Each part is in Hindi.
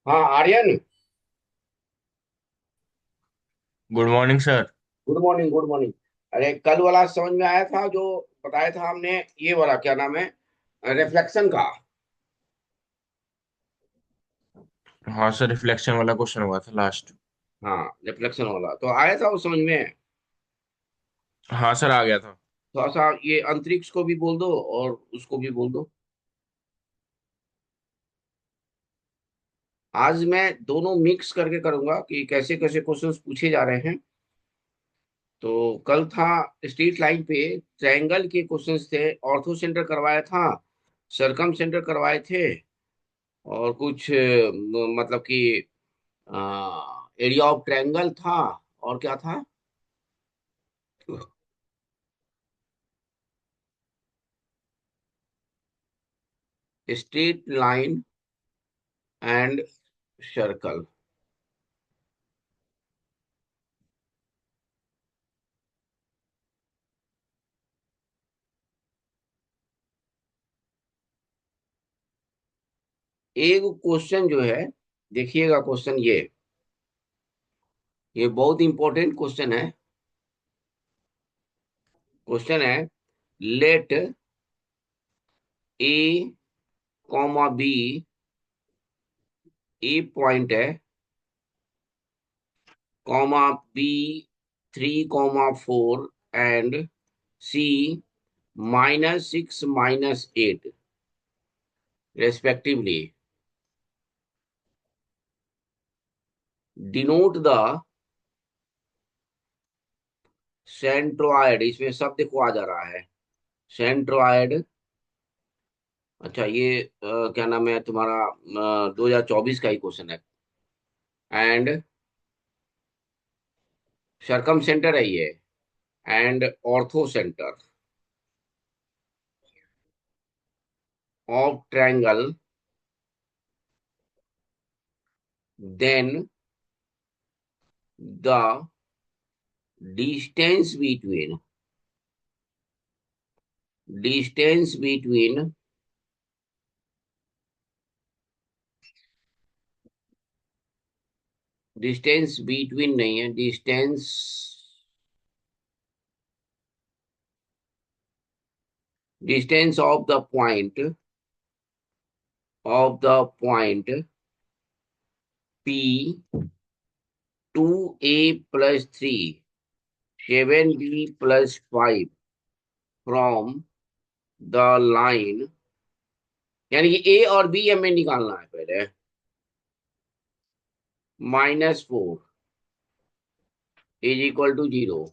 हाँ Aryan. Good morning sir. Good morning good morning. अरे कल वाला समझ में आया था जो बताया था हमने। ये वाला क्या नाम है? रिफ्लेक्शन का। हाँ सर, रिफ्लेक्शन वाला क्वेश्चन हुआ था लास्ट। हाँ रिफ्लेक्शन वाला तो आया था वो समझ में। हाँ सर, आ गया था। थोड़ा सा ये अंतरिक्ष को भी बोल दो और उसको भी बोल दो। आज मैं दोनों मिक्स करके करूंगा कि कैसे कैसे क्वेश्चंस पूछे जा रहे हैं। तो कल था स्ट्रीट लाइन पे ट्रायंगल के क्वेश्चंस थे। ऑर्थो सेंटर करवाया था, सरकम सेंटर करवाए थे, और कुछ मतलब कि एरिया ऑफ ट्रायंगल था। और क्या था? Straight line and circle. एक क्वेश्चन जो है, देखिएगा क्वेश्चन ये बहुत इंपॉर्टेंट क्वेश्चन है। क्वेश्चन है, let A comma B, A point है, comma B 3,4 and C -6 - 8 respectively, denote the centroid. इसमें शब्द देखो आ जा रहा है, सेंट्रोइड। अच्छा ये क्या नाम है तुम्हारा? 2024 का ही क्वेश्चन है। एंड सरकम सेंटर है ये, and orthocentre of triangle, then the distance between distance between distance between नहीं है, distance of the point P 2a + 3 7b + 5 from the line. यानी कि ए और बी हमें निकालना है पहले। -4 = 0।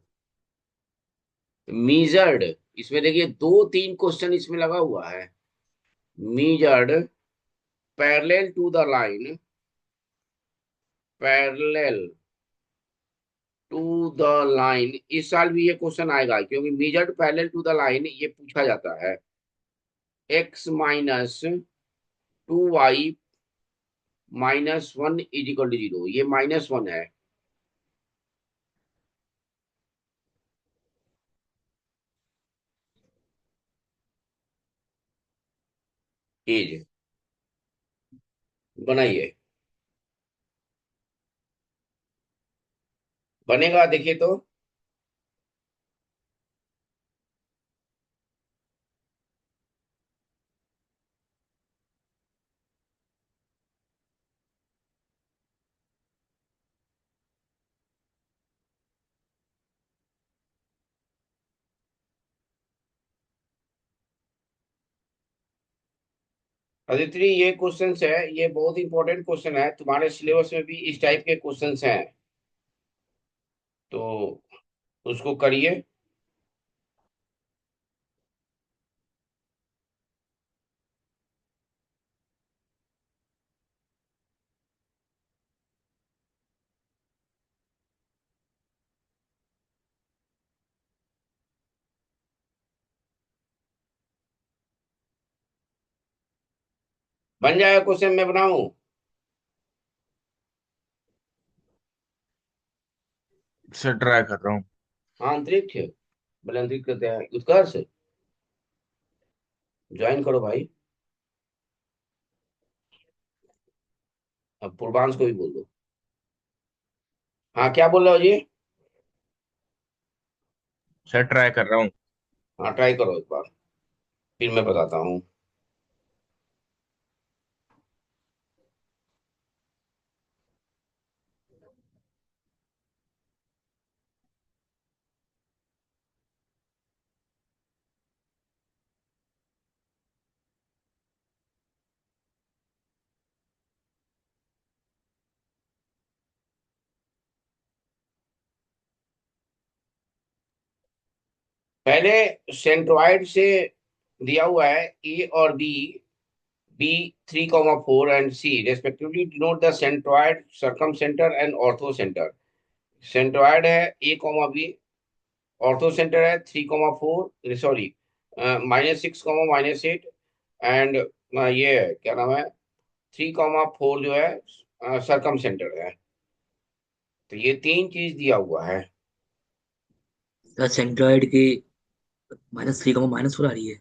मीजर्ड, इसमें देखिए दो तीन क्वेश्चन इसमें लगा हुआ है। Measured parallel to the line, parallel to the line. इस साल भी ये क्वेश्चन आएगा क्योंकि measured parallel to the line ये पूछा जाता है। x - 2y - 1 = 0, ये -1 है। एज बनाइए, बनेगा देखिए तो। अदिति, ये क्वेश्चंस है, ये बहुत इंपॉर्टेंट क्वेश्चन है, तुम्हारे सिलेबस में भी इस टाइप के क्वेश्चंस हैं। तो उसको करिए। बन जाएगा क्वेश्चन, मैं बनाऊं? सर ट्राई कर रहा हूँ। हाँ अंतरिक्ष, भले अंतरिक्ष करते हैं। उत्कर्ष ज्वाइन करो भाई। अब पूर्वांश को भी बोल दो। हाँ, क्या बोल रहे हो जी? सर ट्राई कर रहा हूँ। हाँ, ट्राई करो एक बार, फिर मैं बताता हूँ। पहले सेंट्रोइड से दिया हुआ है ए और B, B 3,4 and C respectively denote the centroid, circumcentre and orthocentre. Centroid है A, B, ऑर्थो सेंटर है 3,4, सॉरी -6, -8, एंड ये है, क्या नाम है, 3,4 जो है सरकम सेंटर है। तो ये तीन चीज दिया हुआ है। सर सेंट्रॉइड की -3 -4 आ रही है।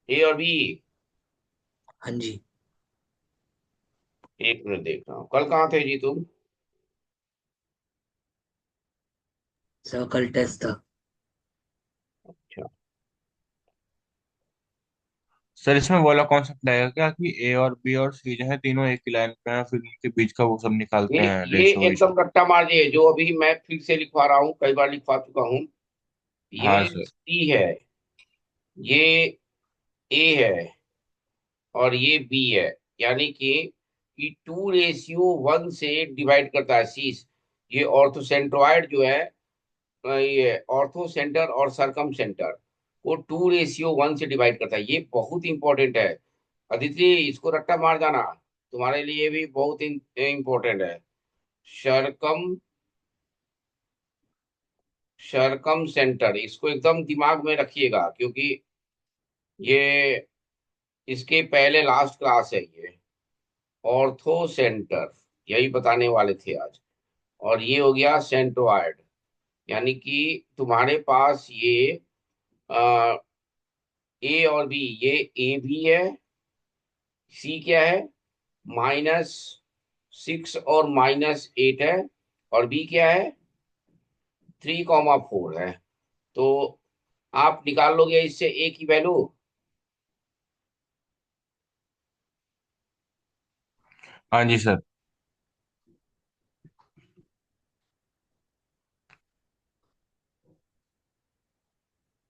ए और बी। हाँ जी। एक मिनट देख रहा हूँ, कल कहाँ थे जी तुम? सर कल टेस्ट था। अच्छा। सर इसमें वाला कॉन्सेप्ट आएगा क्या कि ए और बी और सी जो है तीनों एक ही लाइन पे हैं, फिर उनके बीच का वो सब निकालते ये हैं, ये रेशियो वेशियो। एकदम रट्टा मार दिए, जो अभी मैं फिर से लिखवा रहा हूँ, कई बार लिखवा चुका हूँ। हाँ ये सर। सी है, ये ए है, और ये बी है। यानी कि 2:1 से डिवाइड करता है सी। ये ऑर्थोसेंट्रॉइड जो है, ये ऑर्थो सेंटर और सरकम सेंटर को 2:1 से डिवाइड करता है। ये बहुत इंपॉर्टेंट है। अदिति, इसको रट्टा मार जाना, तुम्हारे लिए भी बहुत इंपॉर्टेंट है। सरकम सरकम सेंटर, इसको एकदम दिमाग में रखिएगा, क्योंकि ये इसके पहले लास्ट क्लास है ये। ऑर्थो सेंटर, यही बताने वाले थे आज। और ये हो गया सेंट्रोइड। यानी कि तुम्हारे पास ये ए और बी, ये ए भी है, सी क्या है, -6 और -8 है, और बी क्या है, 3,4 है। तो आप निकाल लोगे इससे ए की वैल्यू। हाँ जी सर।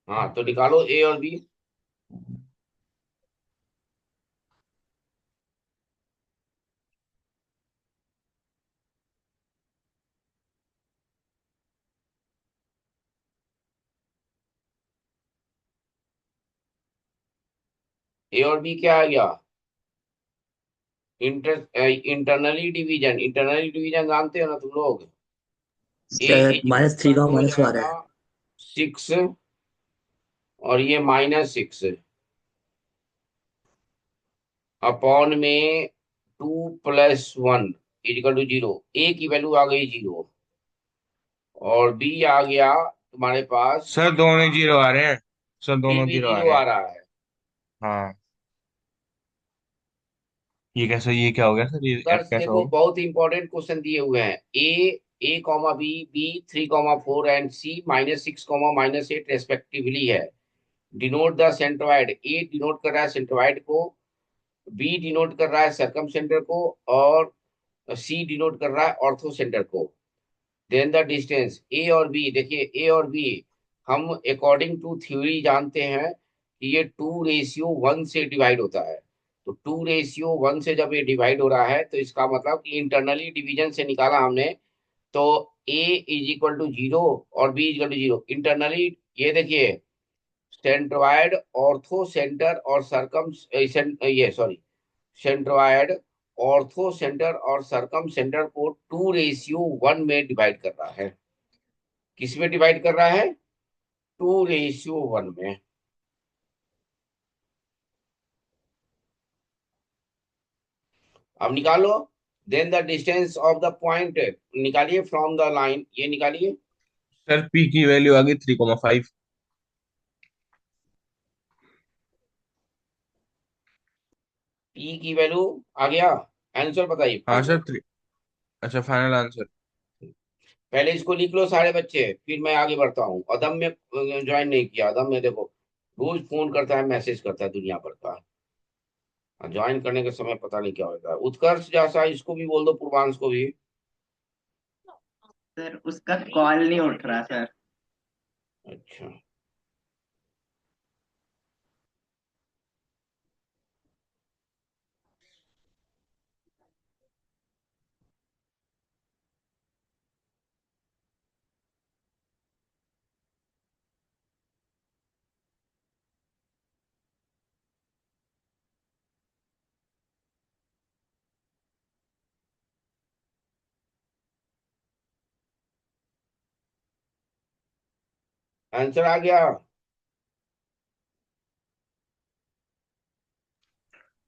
हाँ, तो निकालो ए और बी। ए और बी क्या आ गया? इंटरनली डिवीजन जानते हो ना तुम लोग? ए सर इज -3 इक्वल टू हो -4 आ रहा जाएगा है। 6, और ये -6 अपॉन में 2 + 1 इजिकल टू 0। ए की वैल्यू आ गई 0, और बी आ गया तुम्हारे पास, सर दोनों जीरो आ रहे हैं। सर बी दोनों भी जीरो आ 0 रहे आ हैं। रहा है। हाँ। ये कैसे, ये क्या हो गया सर, ये सर एफ कैसा देखो, होगा? बहुत इंपॉर्टेंट क्वेश्चन दिए हुए हैं। ए, बी 3,4 एंड सी -6, -8 रेस्पेक्टिवली है। Denote the centroid, A denote कर रहा है सेंट्रोइड को, बी डिनोट कर रहा है सरकम सेंटर को, और सी डिनोट कर रहा है ऑर्थो सेंटर को। देन द डिस्टेंस ए और बी, देखिए ए और बी हम अकॉर्डिंग टू थ्योरी जानते हैं कि ये 2:1 से डिवाइड होता है। तो 2:1 से जब ये डिवाइड हो रहा है, तो इसका मतलब कि इंटरनली डिवीजन से निकाला हमने। तो ए इज इक्वल टू 0 और B is equal to 0 internally. ये देखिए, सेंट्रोइड, ऑर्थो सेंटर और सरकम, ये सॉरी, सेंट्रोइड, ऑर्थो सेंटर और सरकम सेंटर को 2:1 में डिवाइड कर रहा है। किस में डिवाइड कर रहा है? 2:1 में। अब निकालो, then the distance of the point निकालिए फ्रॉम द लाइन, ये निकालिए। सर पी की वैल्यू आ गई 3,5। पी की वैल्यू आ गया। आंसर बताइए हाँ फाइनल। सर 3। अच्छा, फाइनल आंसर। पहले इसको लिख लो सारे बच्चे, फिर मैं आगे बढ़ता हूँ। अदम में ज्वाइन नहीं किया, अदम में देखो रोज फोन करता है, मैसेज करता है दुनिया भर का। ज्वाइन करने के समय पता नहीं क्या होता है। उत्कर्ष जैसा इसको भी बोल दो, पूर्वांश को भी। सर उसका कॉल नहीं उठ रहा सर। अच्छा। आंसर आ गया।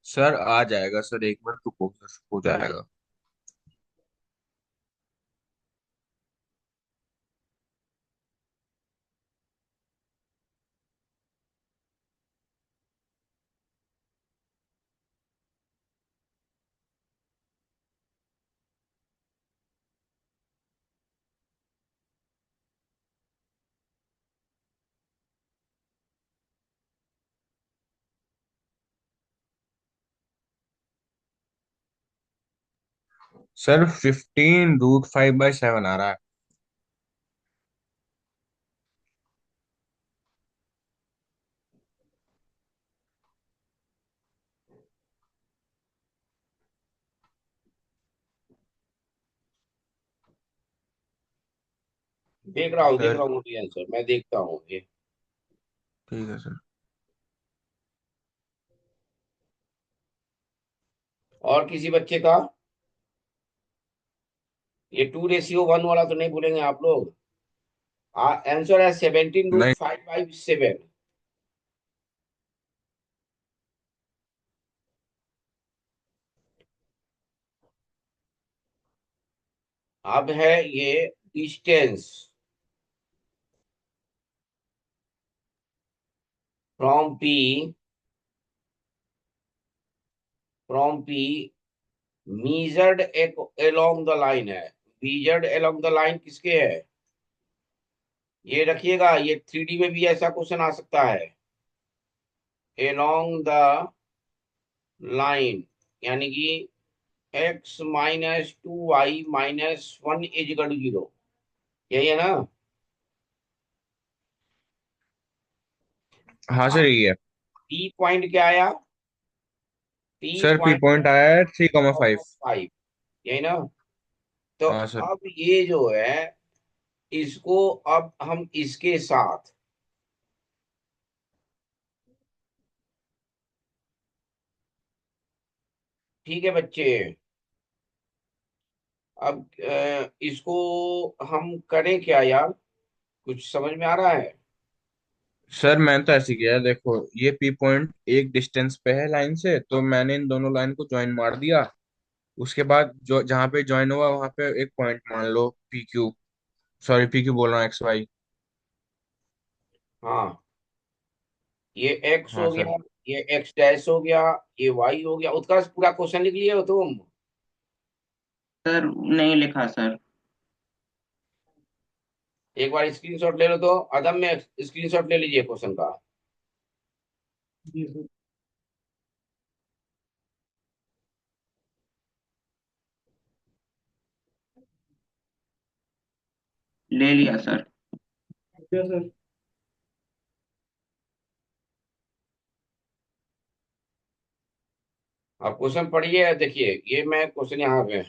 सर आ जाएगा सर, एक मिनट रुको सर, हो जाएगा। सर 15√5/7 आ रहा है। देख सर रहा हूँ ये आंसर, मैं देखता हूँ ये। ठीक है सर। और किसी बच्चे का? ये 2:1 वाला तो नहीं भूलेंगे आप लोग। आंसर है सेवनटीन रूट नहीं फाइव बाई सेवन अब है ये distance from P, from P measured along the line है। मीजर्ड अलोंग द लाइन किसके है? ये रखिएगा, ये 3D में भी ऐसा क्वेश्चन आ सकता है। अलोंग द लाइन, यानी कि x-2y-1 = 0। यही है ना? हाँ सर, यही है। पी पॉइंट क्या आया? P sir P point point आया है 3,5। 5, यही ना? तो हाँ सर। अब ये जो है, इसको अब हम इसके साथ, ठीक है बच्चे, अब इसको हम करें क्या यार? कुछ समझ में आ रहा है? सर मैंने तो ऐसे किया है, देखो ये पी पॉइंट एक डिस्टेंस पे है लाइन से, तो मैंने इन दोनों लाइन को ज्वाइन मार दिया। उसके बाद जो जहाँ पे ज्वाइन हुआ वहां पे एक पॉइंट मान लो P Q. Sorry, P Q बोल रहा हूँ, XY। हाँ, ये एक्स हाँ हो सर। गया, ये एक्स डैश हो गया, ये वाई हो गया। उत्कर्ष पूरा क्वेश्चन लिख लिए हो तुम? सर नहीं लिखा सर। एक बार स्क्रीनशॉट ले लो तो। अदम में स्क्रीनशॉट ले लीजिए क्वेश्चन का। जी सर। ले लिया सर। क्या सर? आप क्वेश्चन पढ़िए, देखिए ये मैं क्वेश्चन यहाँ पे।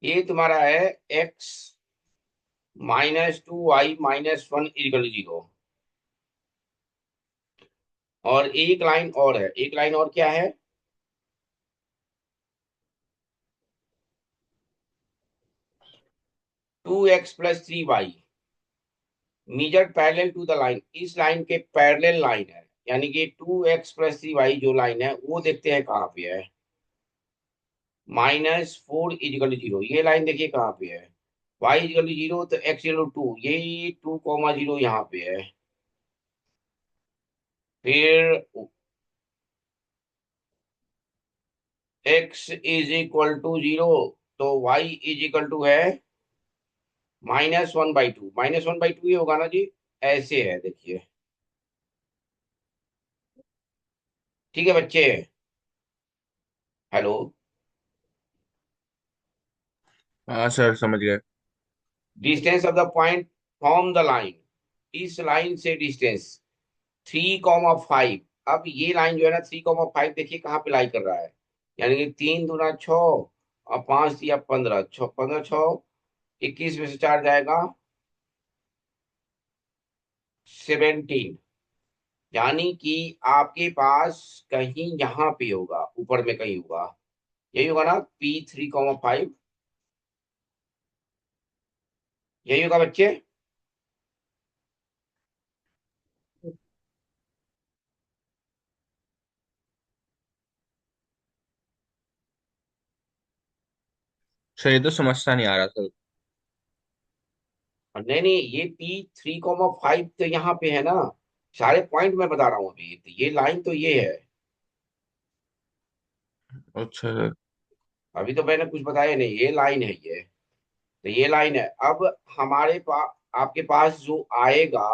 ये तुम्हारा है x-2y-1 = 0। और एक लाइन और है, एक लाइन और क्या है? 2x + 3y। Measure parallel to the line, इस लाइन के पैरेलल लाइन है, यानी कि 2x+3y जो लाइन है वो देखते हैं कहाँ पे है। -4 = 0, ये लाइन देखिए कहाँ पे है। y = 0 तो x = 2, ये 2, 0 यहाँ पे है। फिर x = 0 तो y है -1/2, -1/2 ही होगा ना जी। ऐसे है देखिए। ठीक है बच्चे। हेलो। हाँ सर समझ गए। Distance of the point from the line, इस लाइन से डिस्टेंस 3,5। अब ये लाइन जो है ना 3,5 देखिए कहाँ पे लाई कर रहा है, यानी कि 3 × 6 और 5 × 15, 15 6 21 में से 4 जाएगा 17, यानी कि आपके पास कहीं यहाँ पे होगा, ऊपर में कहीं होगा, यही होगा ना P3,5, यही होगा बच्चे। सर ये तो समझता नहीं आ रहा सर। और नहीं नहीं, ये P3,5 तो यहाँ पे है ना, सारे पॉइंट मैं बता रहा हूँ अभी, तो ये लाइन तो ये है। अच्छा सर। अभी तो मैंने कुछ बताया नहीं, ये लाइन है ये, तो ये लाइन है। अब हमारे पास, आपके पास जो आएगा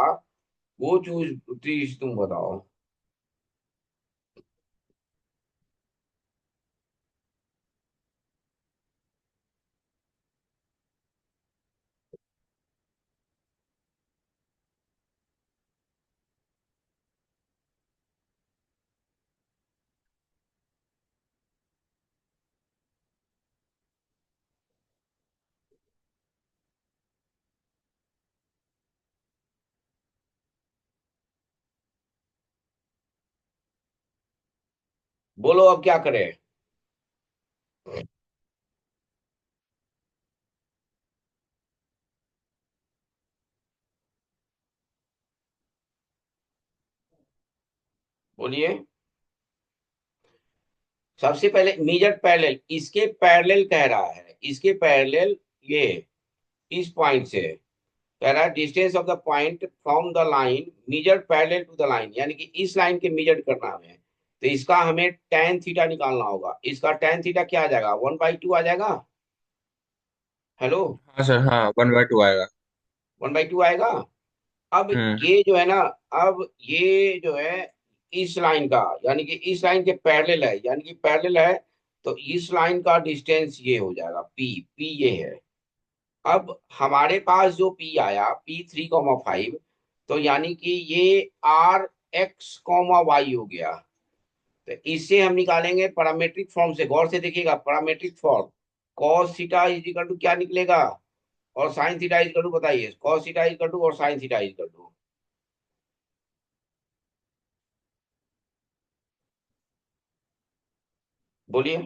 वो चूज चीज तुम बताओ। बोलो अब क्या करें। बोलिए। सबसे पहले मेजर पैरेलल, इसके पैरेलल कह रहा है, इसके पैरेलल, ये इस पॉइंट से कह रहा है distance of the point from the line measure parallel to the line, यानी कि इस लाइन के मेजर करना है। तो इसका हमें tan थीटा निकालना होगा। इसका tan थीटा क्या आ जाएगा, 1/2 आ जाएगा। हेलो। हाँ सर, हाँ 1/2 आएगा। 1/2 आएगा। अब हम्म। ये जो है ना, अब ये जो है इस लाइन का, यानी कि इस लाइन के पैरेलल है, यानी कि पैरेलल है, तो इस लाइन का डिस्टेंस ये हो जाएगा पी, पी ये है। अब हमारे पास जो पी आया P3,5, तो यानी कि ये RX, Y हो गया। तो इससे हम निकालेंगे पैरामेट्रिक फॉर्म से, गौर से देखिएगा parametric form. cos theta equal to क्या निकलेगा, और साइन थीटा इजिकल टू बताइए, cos थीटा इजिकल टू और साइन थीटा इजिकल टू। बोलिए।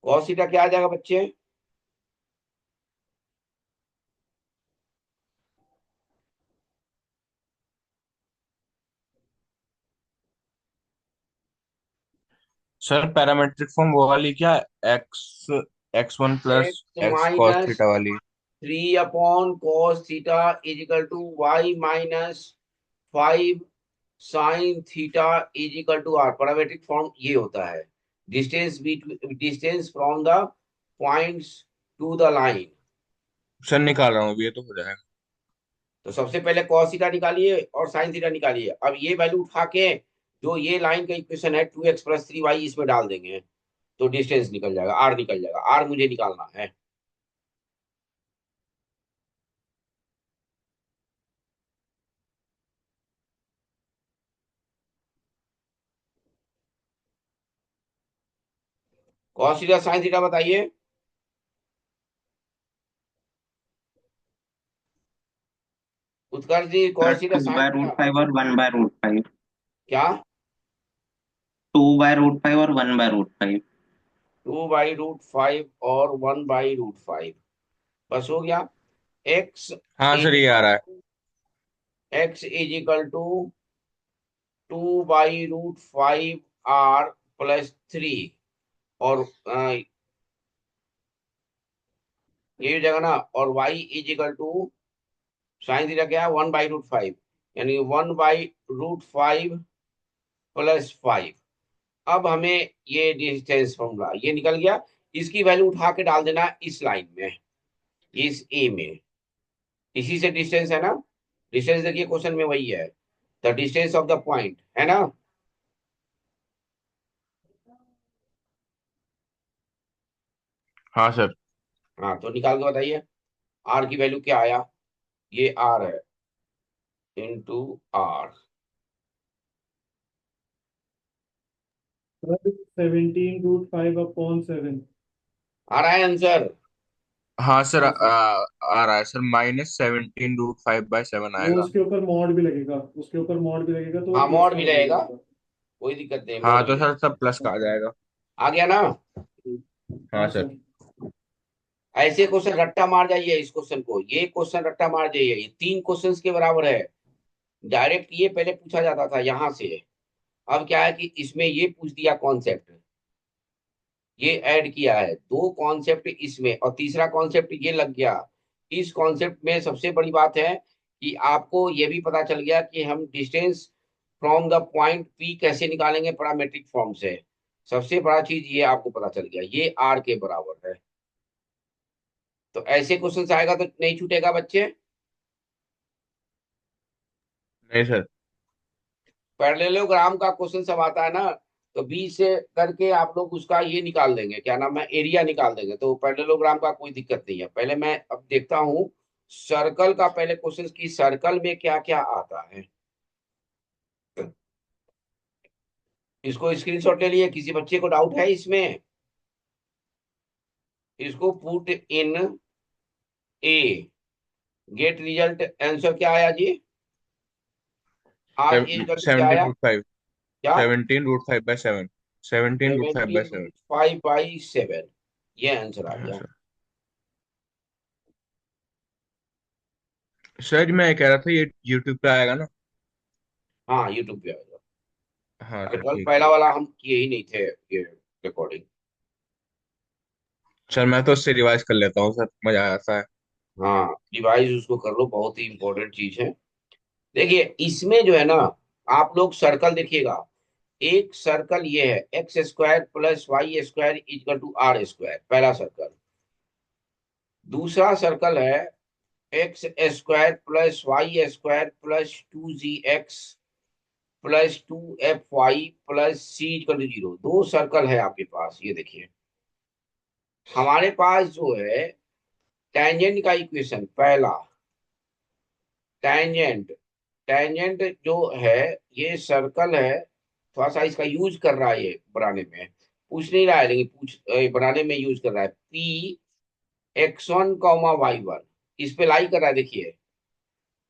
cos थीटा क्या आ जाएगा बच्चे। सर पैरामेट्रिक फॉर्म वो वाली क्या, x x1 plus x x cos minus theta वाली? 3/cos theta equal to y - 5 sine theta equal to r. Parametric form ये होता है, distance distance from the points to the line. Sir निकाल रहा हूँ अभी, ये तो हो जाएगा। तो सबसे पहले cos थीटा निकालिए और साइन थीटा निकालिए। अब ये वैल्यू उठा के जो ये लाइन का इक्वेशन है 2x+3y इसमें डाल देंगे, तो डिस्टेंस निकल जाएगा, आर निकल जाएगा। आर मुझे निकालना है। cos थीटा साइन थीटा बताइए। Utkarsh ji, sir cos theta two sine by root theta five और 1/√5। क्या। 2/√5 और 1/√5। 2/√5 और 1/√5। बस हो गया। एक्स हाँ सर, इज ये आ रहा है। X is equal to 2/√5r+3। और ये जगह ना, और y is equal to sine theta क्या है, 1/√5, यानी 1/√5 + 5। अब हमें ये डिस्टेंस फॉर्मूला ये निकल गया। इसकी वैल्यू उठा के डाल देना इस लाइन में, इस ए में। इसी से डिस्टेंस है ना, डिस्टेंस देखिए क्वेश्चन में वही है, the distance of the point, है ना। हाँ सर। हाँ, तो निकाल के बताइए आर की वैल्यू क्या आया। ये आर है, इंटू आर। 17√5/7। आ रहा है आंसर। हाँ सर, हाँ सर, आ रहा है सर, -17√5/7 वो आएगा। उसके ऊपर मॉड भी लगेगा, उसके ऊपर मॉड भी लगेगा तो वो हाँ, प्लस मोड का भी हो जाएगा रहेगा, पूरा। कोई दिक्कत नहीं, हाँ मोड भी तो सर रहेगा। सब प्लस का आ जाएगा। आ गया ना। हाँ हाँ सर। सर। ऐसे क्वेश्चन रट्टा मार जाइए, इस क्वेश्चन को, ये क्वेश्चन रट्टा मार जाइए, ये 3 क्वेश्चन के बराबर है। डायरेक्ट ये पहले पूछा जाता था यहाँ से, अब क्या है कि इसमें ये पूछ दिया कॉन्सेप्ट, ये ऐड किया है 2 कॉन्सेप्ट इसमें, और तीसरा कॉन्सेप्ट ये लग गया। इस कॉन्सेप्ट में सबसे बड़ी बात है कि आपको ये भी पता चल गया कि हम distance from the point P कैसे निकालेंगे पैरामेट्रिक फॉर्म से। सबसे बड़ा चीज ये आपको पता चल गया, ये आर के बराबर है। तो ऐसे क्वेश्चन आएगा तो नहीं छूटेगा बच्चे। नहीं सर। पैरेललोग्राम का क्वेश्चन सब आता है ना, तो बी से करके आप लोग उसका ये निकाल देंगे, क्या नाम है, एरिया निकाल देंगे। तो पैरेललोग्राम का कोई दिक्कत नहीं है। पहले मैं अब देखता हूँ सर्कल का, पहले क्वेश्चन की सर्कल में क्या क्या आता है। इसको स्क्रीनशॉट ले लिए, किसी बच्चे को डाउट है इसमें, इसको put in A, get result, answer क्या आया जी। आर इज इक्वल टू क्या सेवनटीन आया, रूट फाइव क्या, 17√5/7। 17√5/7। 17/5/7, ये आंसर आ हाँ गया। सर। सर मैं कह रहा था, ये यूट्यूब पे आएगा ना? हाँ, यूट्यूब पे आएगा। हाँ अरे सर, कल ठीक है। पहला वाला हम किए ही नहीं थे, ये रिकॉर्डिंग। सर मैं तो उससे रिवाइज कर लेता हूँ सर, मजा आता है। हाँ, रिवाइज उसको कर लो, बहुत ही इंपॉर्टेंट चीज है। देखिए इसमें जो है ना, आप लोग सर्कल देखिएगा। एक सर्कल ये है, x² + y² = r², पहला सर्कल। दूसरा सर्कल है x² + y² + 2gx + 2fy + c = 0। 2 circle है आपके पास, ये देखिए। हमारे पास जो है टेंजेंट का इक्वेशन पहला, टेंजेंट, टेंजेंट जो है, ये सर्कल है, थोड़ा सा इसका यूज कर रहा है ये बनाने में, पूछ नहीं रहा है लेकिन बनाने में यूज कर रहा है। P(x1, y1) इस पे लाई कर रहा है, देखिए।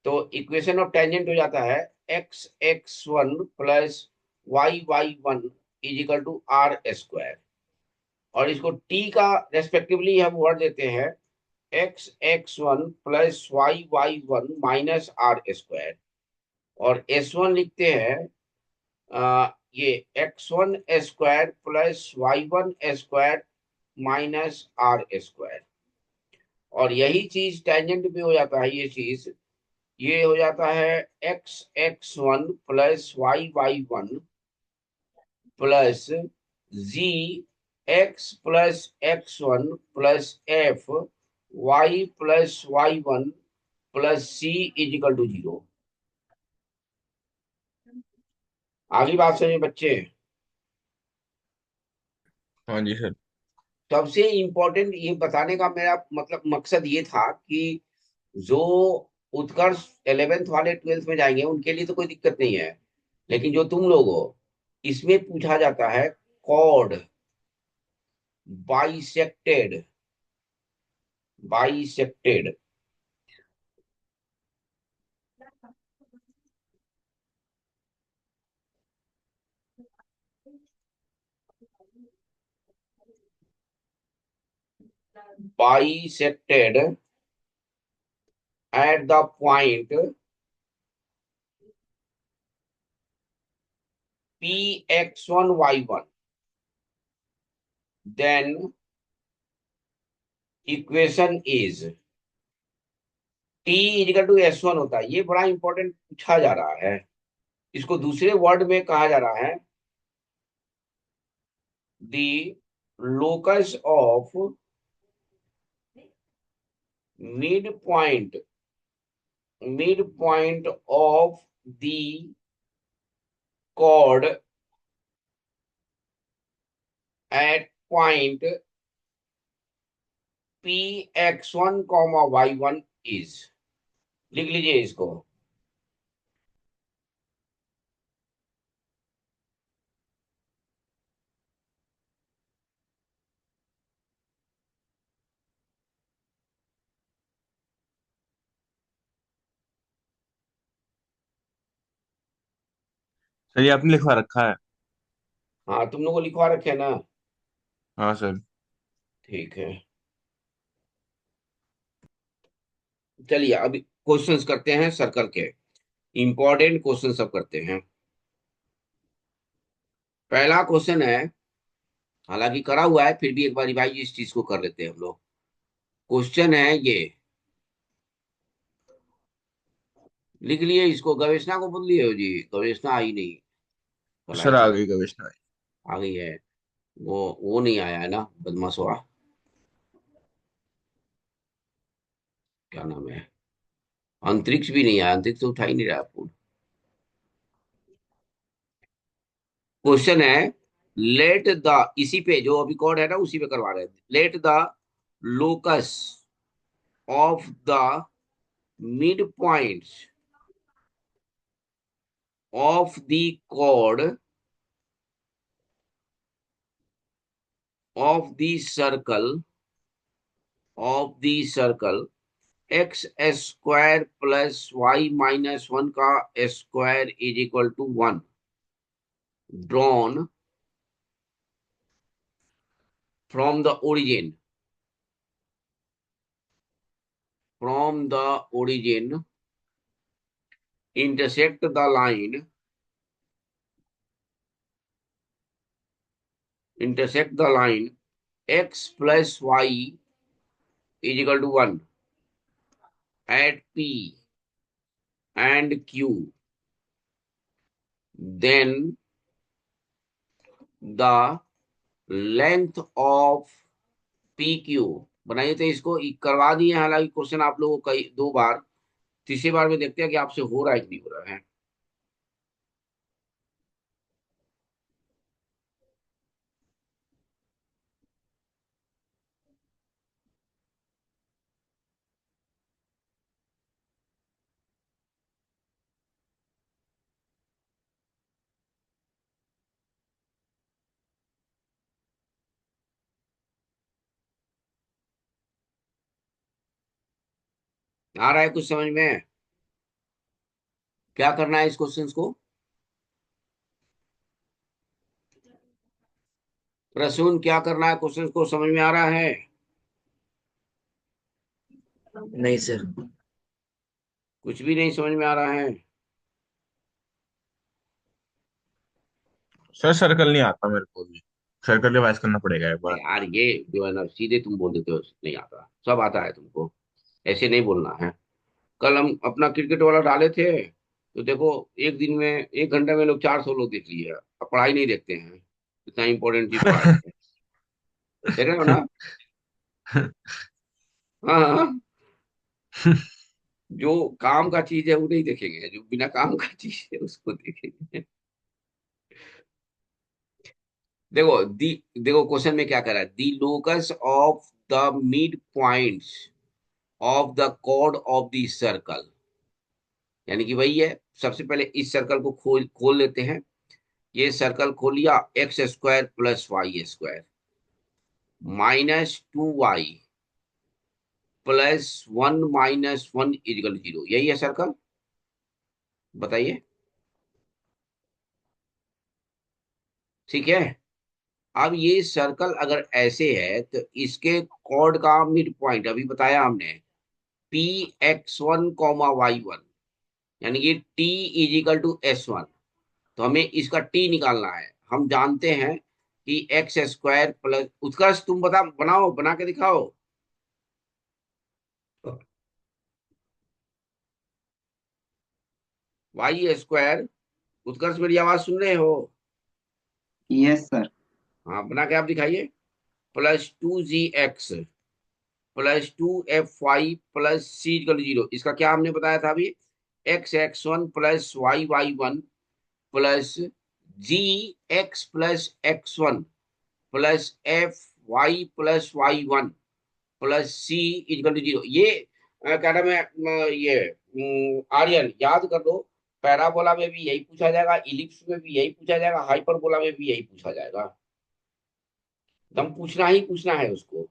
तो इक्वेशन ऑफ टेंजेंट हो जाता है x(x1 + y y1) = r²। और इसको t का रेस्पेक्टिवली हम वर्ड देते हैं x(x1 + y y1) -r²। और s1 लिखते हैं, ये x1² + y1² -r²। और यही चीज टेंजेंट भी हो जाता है, ये चीज ये हो जाता है x(x1 + y y1) + z(x+x1 + f y + y1 + c = 0। आगे बात समझे बच्चे। हाँ जी सर। सबसे इंपॉर्टेंट ये बताने का मेरा मतलब मकसद ये था कि जो उत्कर्ष 11th वाले 12th में जाएंगे उनके लिए तो कोई दिक्कत नहीं है, लेकिन जो तुम लोग हो, इसमें पूछा जाता है chord, bisected, bisected, bisected at the point Px1 y1, then equation is T equal to S1 होता है। ये बड़ा इंपॉर्टेंट पूछा जा रहा है। इसको दूसरे वर्ड में कहा जा रहा है the locus of midpoint midpoint of the chord at point Px1 y1 is। लिख लीजिए इसको। सर ये आपने लिखवा रखा है? हाँ, तुम लोग को लिखवा रखे ना। हाँ सर। ठीक है, चलिए अभी क्वेश्चंस करते हैं सर्कल के। इंपॉर्टेंट क्वेश्चन सब करते हैं। पहला क्वेश्चन है, हालांकि करा हुआ है फिर भी एक बार रिवाइज इस चीज को कर लेते हैं हम लोग। क्वेश्चन है ये, लिख लिए इसको। गवेषणा को बोल लिए हो जी? गवेषणा आई नहीं, सर पलाई आ चली गई गवेषणा। आ गई है। वो नहीं आया है ना, बदमाशवा, क्या नाम है, अंतरिक्ष भी नहीं आया। अंतरिक्ष तो उठा ही नहीं रहा फोन। क्वेश्चन है, लेट द, इसी पे जो अभी कोड है ना उसी पे करवा रहे हैं। Let the locus of the mid points of the कोड of the circle x square plus y minus one का square is equal to one, drawn from the origin intersect the line x plus y is equal to 1 at P and Q, then the length of PQ। बनाइए तो इसको करवा दिए, हालांकि क्वेश्चन आप लोगों को कई दो बार, तीसरी बार में देखते हैं कि आपसे हो रहा है कि नहीं हो रहा है। आ रहा है कुछ समझ में? क्या करना है इस क्वेश्चन को? प्रसून, क्या करना है क्वेश्चन को, समझ में आ रहा है? नहीं सर। कुछ भी नहीं समझ में आ रहा है? सर सर्कल नहीं आता मेरे को भी। सर्कल रिवाइज करना पड़ेगा एक बार। यार ये जो है ना, सीधे तुम बोल देते हो नहीं आता, सब आता है तुमको, ऐसे नहीं बोलना है। कल हम अपना क्रिकेट वाला डाले थे, तो देखो एक दिन में 1 घंटे में लोग 400 लोग देख लिए। अब पढ़ाई नहीं देखते हैं, इतना इंपॉर्टेंट चीज पढ़ाई है। देख रहे हो ना? हाँ हाँ हाँ। जो काम का चीज है वो नहीं देखेंगे, जो बिना काम का चीज है उसको देखेंगे। देखो क्वेश्चन में क्या कर रहा है, the locus of the mid points of the chord of the circle, यानी कि वही है। सबसे पहले इस सर्कल को खोल खोल लेते हैं। ये सर्कल खोल लिया, x square plus y square -2y plus 1 - 1 equal 0, यही है सर्कल। बताइए, ठीक है। अब ये सर्कल अगर ऐसे है तो इसके कॉर्ड का मिड पॉइंट अभी बताया हमने, P(x1, y1), यानी कि T=S1। तो हमें इसका T निकालना है। हम जानते हैं कि x² प्लस, उत्कर्ष तुम बनाओ, बना के दिखाओ। y², उत्कर्ष मेरी आवाज सुन रहे हो? Yes sir. हाँ, बना के आप दिखाइए। +2gx +2fy plus c=0। इसका क्या हमने बताया था अभी? x(x1) plus y(y1) plus gx+x1 plus fy plus y1 plus c=0। ये क्या नाम है, ये आर्यन याद कर लो। पैराबोला में भी यही पूछा जाएगा, इलिप्स में भी यही पूछा जाएगा, हाइपरबोला में भी यही पूछा जाएगा। दम पूछना ही पूछना है उसको।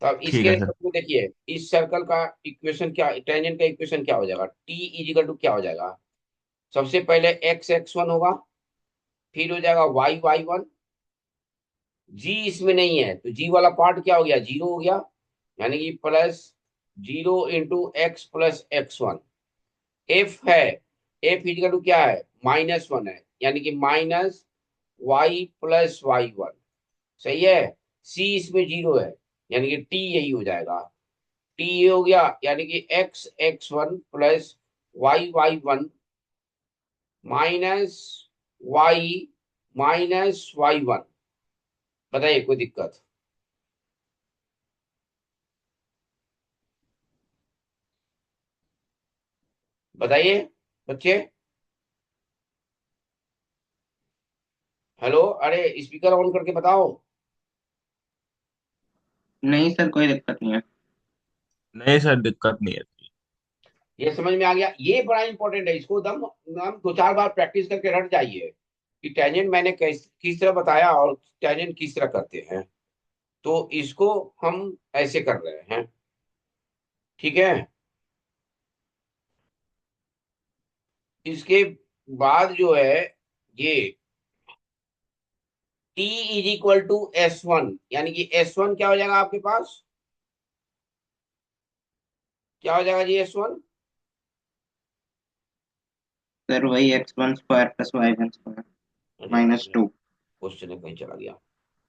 तो अब ठीक इसके है लिए सर। तुमको देखिए, इस सर्कल का इक्वेशन क्या, टेंजेंट का इक्वेशन क्या हो जाएगा? T= क्या हो जाएगा? सबसे पहले x(x1) होगा, फिर हो जाएगा y(y1). जी इसमें नहीं है तो जी वाला पार्ट क्या हो गया? 0 हो गया, यानी कि +0 × x+x1। एफ है, F= क्या है? -1 है, यानी कि -y+y1। सही है। सी इसमें 0 है, यानी कि टी यही हो जाएगा। टी ये हो गया, यानी कि x(x1) plus y(y1) minus y-y1। बताइए, कोई दिक्कत? बताइए बच्चे। हेलो, अरे स्पीकर ऑन करके बताओ। नहीं सर, कोई दिक्कत नहीं है। नहीं सर, दिक्कत नहीं है। ये समझ में आ गया? ये बड़ा इंपॉर्टेंट है, इसको दम हम 2-4 बार प्रैक्टिस करके रट जाइए कि टेंजेंट मैंने किस तरह बताया और टेंजेंट किस तरह करते हैं। तो इसको हम ऐसे कर रहे हैं, ठीक है। इसके बाद जो है, ये T=S1, यानी कि S1 क्या हो जाएगा आपके पास? क्या हो जाएगा जी S1? सर वही x1² + y1² अरे यार, -2। क्वेश्चन कहीं चला गया।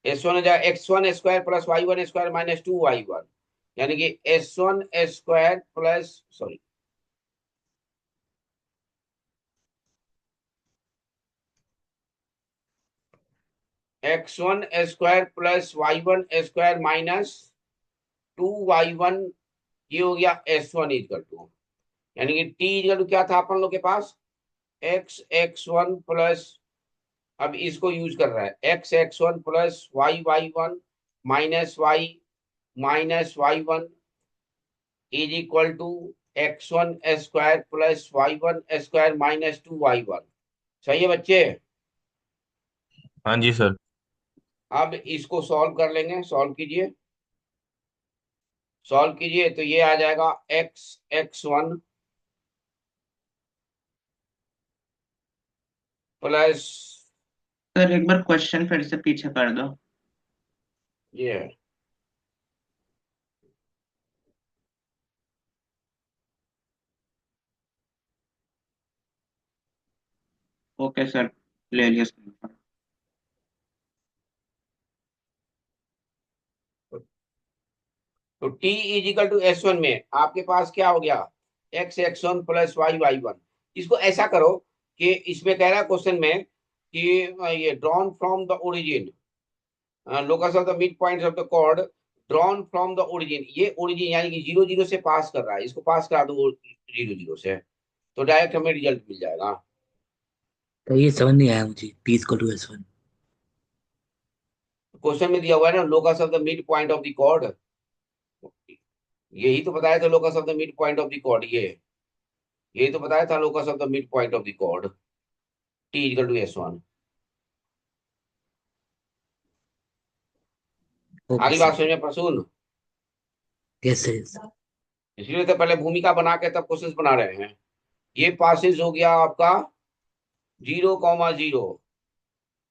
S1 हो जाएगा x1² + y1² -2y1, यानी कि S1² plus, sorry, x1² plus y1² -2y1। ये हो गया S1 यानी कि T क्या था अपन लोग के पास? x(x1) प्लस, अब इसको यूज कर रहा है, x(x1) plus y(y1) -y-y1 x1² plus y1² -2y1। सही है बच्चे? हाँ जी सर। अब इसको सॉल्व कर लेंगे, सॉल्व कीजिए। सॉल्व कीजिए तो ये आ जाएगा x(x1) प्लस, सर एक बार क्वेश्चन फिर से पीछे कर दो। ये है ओके सर, ले लिया सर। तो T=S1 में आपके पास क्या हो गया? x(x1) plus y(y1). इसको ऐसा करो कि इसमें कह रहा है क्वेश्चन में कि ये drawn from the origin, locus of the mid point of the chord drawn from the origin. ये ओरिजिन यानी कि 0 0 से पास कर रहा है, इसको पास करा दो 0 0 से, तो डायरेक्ट हमें रिजल्ट मिल जाएगा। तो ये समझ नहीं आया मुझे, P=S1। क्वेश्चन में दिया हुआ है ना, locus of the mid point of the chord, यही तो बताया था locus of the mid point of the chord. ये यही तो बताया था locus of the mid point of the chord, T=S1। Okay आगे बात सर। समझ में प्रसून? Yes sir, yes. इसलिए तो पहले भूमिका बना के तब क्वेश्चन बना रहे हैं। ये पासेज हो गया आपका 0,0,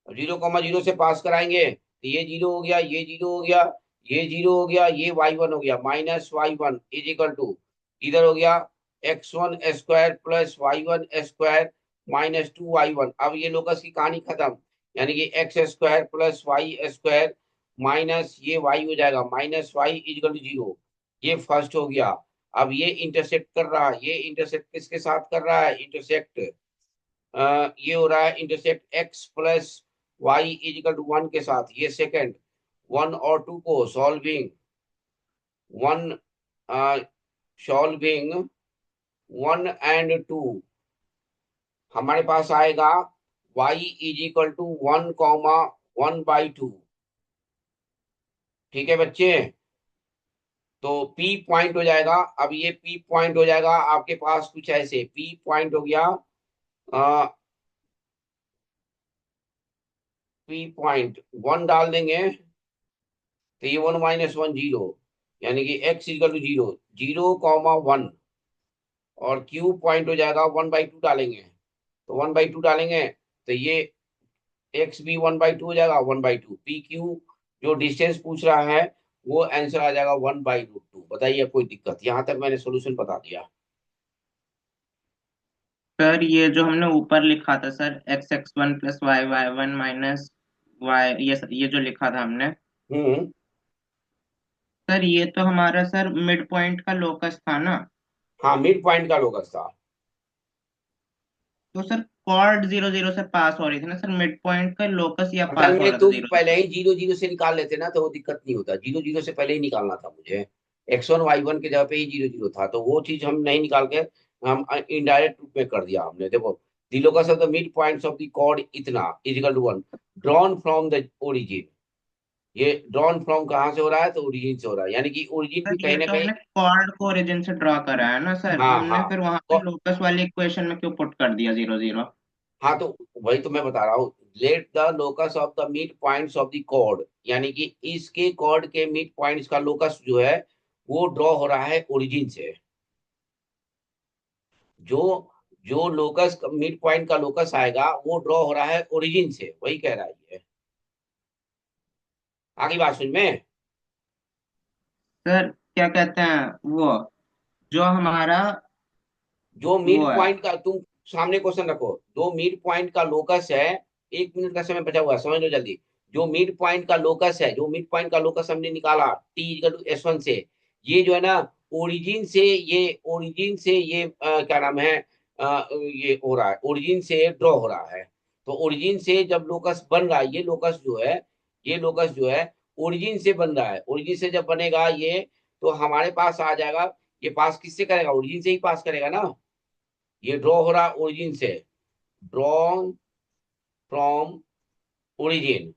0,0 से पास कराएंगे तो ये 0 हो गया, ये 0 हो गया, ये 0 हो गया, ये y1 हो गया, minus y1 is equal to, इधर हो गया x1 square plus y1 square minus 2y1। अब ये लोकस की कहानी खत्म, यानी कि x square plus y square minus ये y हो जाएगा, minus y is equal to 0। ये फर्स्ट हो गया। अब ये इंटरसेक्ट कर रहा है, ये इंटरसेक्ट किसके साथ कर रहा है, इंटरसेक्ट ये हो रहा है intersect x plus y is equal to 1 के साथ। ये सेकंड, 1 और 2 को सॉल्विंग, 1 सॉल्विंग 1 एंड 2, हमारे पास आएगा y इज इक्वल टू 1,1/2। ठीक है बच्चे, तो P पॉइंट हो जाएगा। अब ये P पॉइंट हो जाएगा आपके पास कुछ ऐसे, P पॉइंट हो गया, P पॉइंट 1 डाल देंगे तो ये 1 माइनस 1 0, यानी कि x इक्वल टू 0, 0,1। और Q पॉइंट हो जाएगा 1/2 डालेंगे, तो 1/2 डालेंगे तो ये x भी 1/2 हो जाएगा, 1/2। पी क्यू जो डिस्टेंस पूछ रहा है वो आंसर आ जाएगा 1/√2। बताइए कोई दिक्कत, यहां तक मैंने सोल्यूशन बता दिया। सर ये जो हमने ऊपर लिखा था सर, x(x1 + y(y1 - y), ये जो लिखा था हमने हम्म। सर, ये तो हमारा सर मिड पॉइंट का लोकस था ना। हाँ, मिड पॉइंट का लोकस था। तो सर कॉर्ड 0 0 से पास हो रही थी ना सर, मिड पॉइंट का लोकस या असल पास हो में रहा था तुम 0 0। पहले ही 0 0 से निकाल लेते ना तो वो दिक्कत नहीं होता, 0 0 से पहले ही निकालना था मुझे। x1 y1 के जगह पे ही 0 0 था, तो वो चीज हम नहीं निकाल के हम इनडायरेक्ट रूप में कर दिया हमने। देखो, the locus of the mid points of the chord इतना is equal to 1 drawn from the origin. ये ड्रॉन फ्रॉम कहाँ से हो रहा है, तो ओरिजिन से हो रहा है, यानी कि ओरिजिन भी सर कहीं ये ना तो कहीं। हमने कॉर्ड को ओरिजिन से ड्रॉ करा है ना सर, हाँ हमने हाँ। फिर वहां पे तो लोकस वाली इक्वेशन में क्यों पुट कर दिया 0 0। हाँ, तो वही तो मैं बता रहा हूँ, let the locus of the mid points of the chord, यानी कि इसके कॉर्ड के मिड पॉइंट्स का लोकस जो है वो ड्रॉ हो रहा है ओरिजिन से। जो जो लोकस मिड पॉइंट का लोकस आएगा वो ड्रॉ हो रहा है ओरिजिन से, वही कह रहा है ये। आगे बात सुन में। सर क्या कहते हैं वो, जो हमारा जो वो मिड है। पॉइंट का तुम सामने क्वेश्चन रखो, जो मिड पॉइंट का लोकस है, 1 मिनट का समय बचा हुआ है, समझ लो जल्दी। जो मिड पॉइंट का लोकस है, जो मिड पॉइंट का लोकस हमने निकाला टी इक्वल टू S1 से, ये जो है ना ओरिजिन से, ये ओरिजिन से ये क्या नाम है, ये हो रहा है, ओरिजिन से ड्रॉ हो रहा है। तो ओरिजिन से जब लोकस बन रहा है, ये लोकस जो है, ये लोकस जो है ओरिजिन से बन रहा है। ओरिजिन से जब बनेगा ये, तो हमारे पास आ जाएगा, ये पास किससे करेगा, ओरिजिन से ही पास करेगा ना। ये ड्रॉ हो रहा है ओरिजिन से, draw from origin,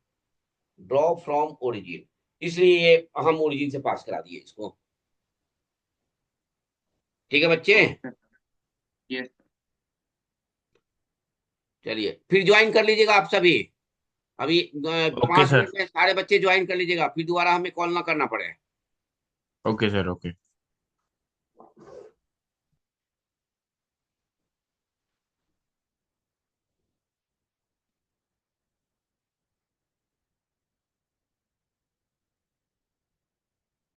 draw from origin, इसलिए ये हम ओरिजिन से पास करा दिए इसको। ठीक है बच्चे, ओके ये चलिए फिर ज्वाइन कर लीजिएगा आप सभी। अभी ओके 5 मिनट सर। में सारे बच्चे ज्वाइन कर लीजिएगा, फिर दोबारा हमें कॉल ना करना पड़े। Okay sir. ओके।